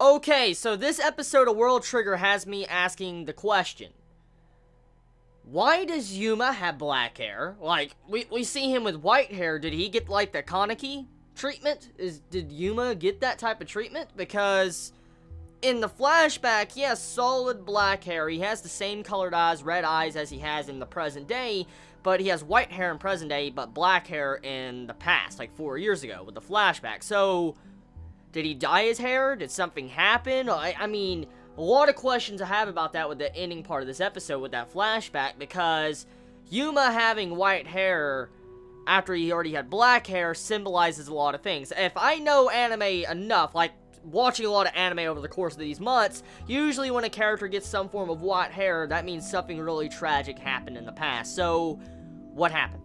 Okay, so this episode of World Trigger has me asking the question. Why does Yuma have black hair? Like, we see him with white hair. Did he get, like, the Kaneki treatment? Did Yuma get that type of treatment? Because in the flashback, he has solid black hair. He has the same colored eyes, red eyes, as he has in the present day. But he has white hair in present day, but black hair in the past, like 4 years ago, with the flashback. So, did he dye his hair? Did something happen? I mean, a lot of questions I have about that with the ending part of this episode with that flashback, because Yuma having white hair after he already had black hair symbolizes a lot of things. If I know anime enough, like watching a lot of anime over the course of these months, usually when a character gets some form of white hair, that means something really tragic happened in the past. So, what happened?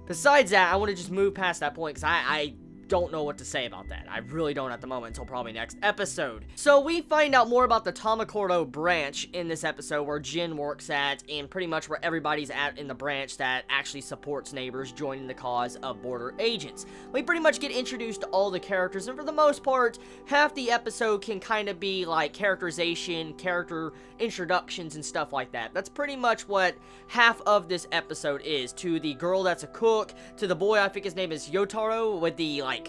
Besides that, I want to just move past that point, because I don't know what to say about that. I really don't at the moment until probably next episode. So we find out more about the Tamakoro branch in this episode, where Jin works at, and pretty much where everybody's at in the branch that actually supports neighbors joining the cause of border agents. We pretty much get introduced to all the characters, and for the most part, half the episode can kind of be like characterization, character introductions, and stuff like that. That's pretty much what half of this episode is. To the girl that's a cook, to the boy, I think his name is Yotaro, with the, like,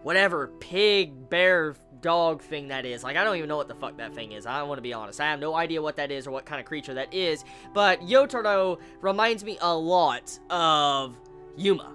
whatever pig, bear, dog thing that is. Like, I don't even know what the fuck that thing is. I want to be honest. I have no idea what that is or what kind of creature that is. But Yotaro reminds me a lot of Yuma.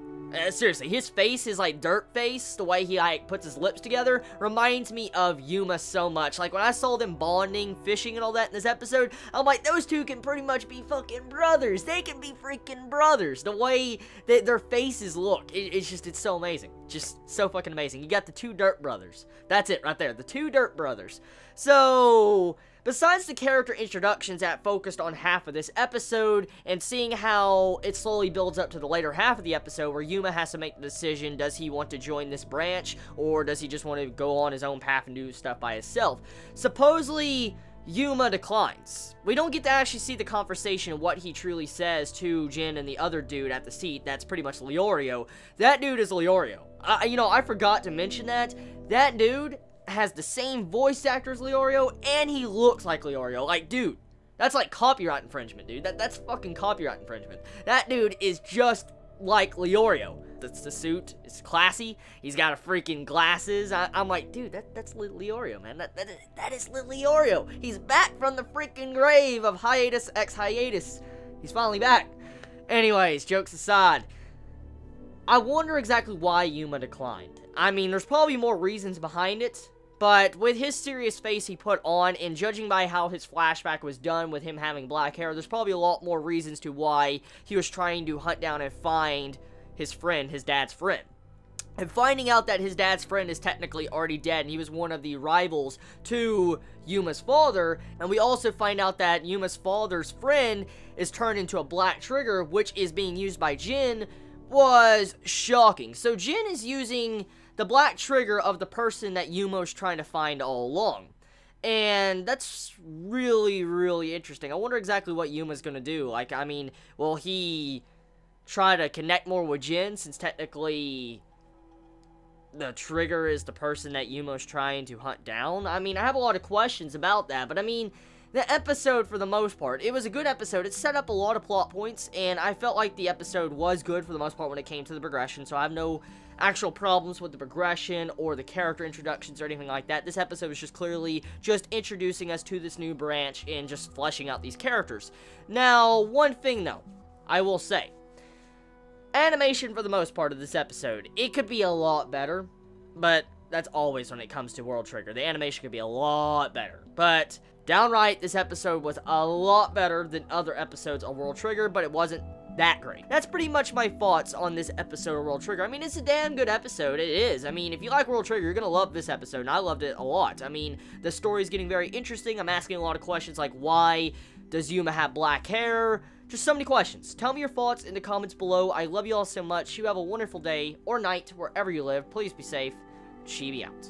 Seriously, his face, his, like, dirt face, the way he, like, puts his lips together, reminds me of Yuma so much. Like, when I saw them bonding, fishing, and all that in this episode, I'm like, those two can pretty much be fucking brothers. They can be freaking brothers. The way that their faces look, it's so amazing. Just so fucking amazing. You got the two dirt brothers. That's it right there. The two dirt brothers. So, besides the character introductions that focused on half of this episode, and seeing how it slowly builds up to the later half of the episode, where Yuma has to make the decision, does he want to join this branch, or does he just want to go on his own path and do stuff by himself? Supposedly, Yuma declines. We don't get to actually see the conversation, what he truly says to Jin and the other dude at the seat. That's pretty much Leorio. That dude is Leorio. You know, I forgot to mention that. That dude has the same voice actor as Leorio, and he looks like Leorio. Like, dude, that's like copyright infringement, dude. That's fucking copyright infringement. That dude is just like Leorio. That's the suit. It's classy. He's got a freaking glasses. I'm like, dude, that's Leorio, man. That is Leorio. He's back from the freaking grave of hiatus x hiatus. He's finally back. Anyways, jokes aside, I wonder exactly why Yuma declined. I mean, there's probably more reasons behind it, but with his serious face he put on, and judging by how his flashback was done with him having black hair, there's probably a lot more reasons to why he was trying to hunt down and find his friend, his dad's friend. And finding out that his dad's friend is technically already dead, and he was one of the rivals to Yuma's father, and we also find out that Yuma's father's friend is turned into a black trigger, which is being used by Jin, was shocking. So Jin is using the black trigger of the person that Yuma was trying to find all along. And that's really, really interesting. I wonder exactly what Yuma's gonna do. Like, I mean, will he try to connect more with Jin, since technically the trigger is the person that Yuma's trying to hunt down? I mean, I have a lot of questions about that, but I mean, the episode, for the most part, it was a good episode. It set up a lot of plot points, and I felt like the episode was good for the most part when it came to the progression, so I have no actual problems with the progression or the character introductions or anything like that. This episode was just clearly just introducing us to this new branch and just fleshing out these characters. Now, one thing though, I will say, animation for the most part of this episode, it could be a lot better, but that's always when it comes to World Trigger. The animation could be a lot better, but downright, this episode was a lot better than other episodes of World Trigger, but it wasn't that great. That's pretty much my thoughts on this episode of World Trigger. I mean, it's a damn good episode. It is. I mean, if you like World Trigger, you're gonna love this episode, and I loved it a lot. I mean, the story's getting very interesting. I'm asking a lot of questions like, why does Yuma have black hair? Just so many questions. Tell me your thoughts in the comments below. I love you all so much. You have a wonderful day or night wherever you live. Please be safe. Chibi out.